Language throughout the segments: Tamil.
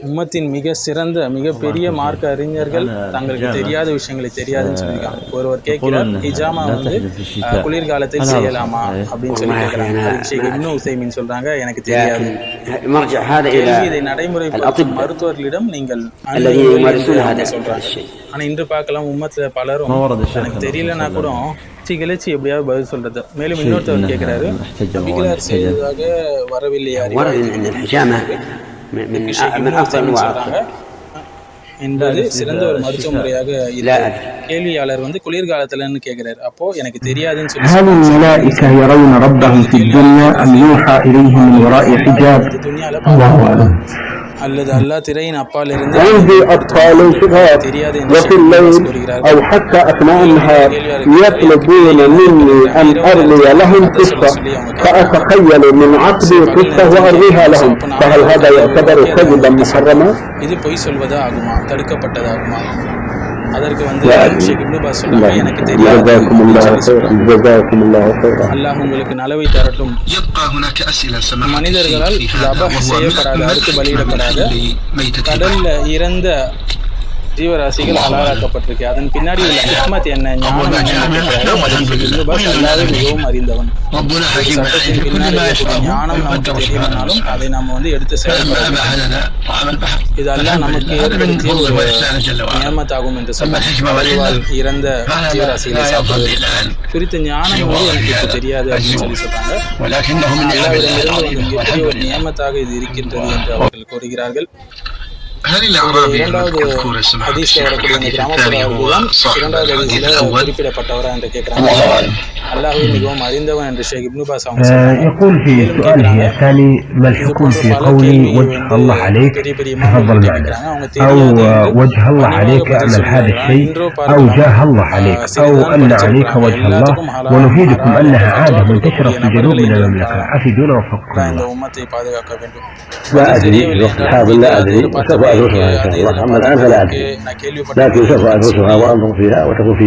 உம்மத்தின் மிக சிறந்த மிகப்பெரிய மார்க்க அறிஞர்கள் தங்களுக்கு தெரியாத விஷயங்களை தெரியாதுன்னு சொல்லியிருக்காங்க. ஒருவர் கேட்கிறார், ஹிஜாமா குளிர்காலத்தில் செய்யலாமா அப்படின்னு சொல்லி கேட்குறாங்க. அதுக்கு ஷேக் இப்னு உசைமின் சொல்றாங்க, எனக்கு தெரியாது. இதை நடைமுறைப்படுத்தும் மருத்துவர்களிடம் நீங்கள் சொல்றாங்க. ஆனா இன்று பார்க்கலாம் உம்மத்துல பலரும் எனக்கு தெரியலன்னா கூட கிளச்சி எப்படியாவது பதில் சொல்றது. மேலும் இன்னொருத்தவர் கேட்கிறாரு, நபிகளார் செய்ததாக வரவில்லையா என்பது சிறந்த ஒரு மருத்துவ முறையாக இல்லை. கேள்வியாளர் குளிர்காலத்துலன்னு கேட்கிறாரு. அப்போ எனக்கு தெரியாதுன்னு சொல்லி அல்லது அல்லாஹ் திரையின் அப்பால் இருந்து தெரியாது என்று இது பொய் சொல்வதா ஆகுமா, தடுக்கப்பட்டதாகுமா? அதற்கு ஷேக் இப்னு பாஸ் சொல்றாங்க, எனக்கு தெரியாது. அல்லாஹ் உங்களுக்கு நலவை தரட்டும். மனிதர்களால் தபஹ் செய்யப்படாத, அறுத்து பலியிடப்படாத கடல்ல இறந்த ஜீவராசிகள் ஹலாலாக்கப்பட்டிருக்கு. அதன் பின்னாடி உள்ள ஹிக்மத் என்ன, ஞானம் அல்லாஹ்வே மிகவும் அறிந்தவன். சட்டத்தின் பின்னாடி ஞானம் நமக்கு தெரியலனாலும் அதை நம்ம எடுத்து செயல்பட, இது அல்லாஹ் நமக்கு ஏற்படுத்திய ஒரு நியமத்தாகும் என்று சொன்னார். இறந்த ஜீவராசிகளை சாப்பிடுவது குறித்த ஞானம் எனக்கு இப்போ தெரியாது அப்படின்னு சொல்றாங்க. அல்லாஹ்விடமிருந்து மிகப்பெரிய ஒரு நியமத்தாக இது இருக்கின்றது என்று அவர்கள் கூறுகிறார்கள். இரண்டாவது ஹதீஸ்ல வரக்கூடிய இந்த கிராமப்புறதான் இரண்டாவது ஹதீஸ்ல குறிப்பிடப்பட்டவரா என்று கேட்கிறாங்க. அல்லாஹ்வே மிகவும் அறிந்தவன் என்று ஷேக் இப்னு பாஸ் அவங்க சொல்றாங்க. பெரிய பெரிய கேட்கிறாங்க, அவங்க இந்த உம்மத்தை பாதுகாக்க வேண்டும்.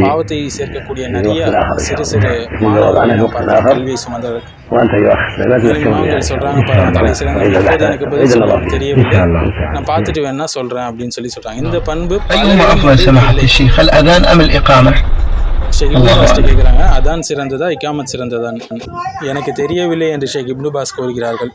பாவத்தை சேர்க்கக்கூடிய நிறைய சிறு சிறு கல்வி சுமந்தவர்கள் சொல்றாங்க, தலை சிறந்த எனக்கு பதில் சொல்ல தெரியவில்லை, நான் பார்த்துட்டு வேணா சொல்றேன் அப்படின்னு சொல்றாங்க. இந்த பண்பு கேட்கிறாங்க, அதான் சிறந்ததா இகாமத் சிறந்ததான் எனக்கு தெரியவில்லை என்று ஷேக் இப்னு பாஸ் கூறுகிறார்கள்.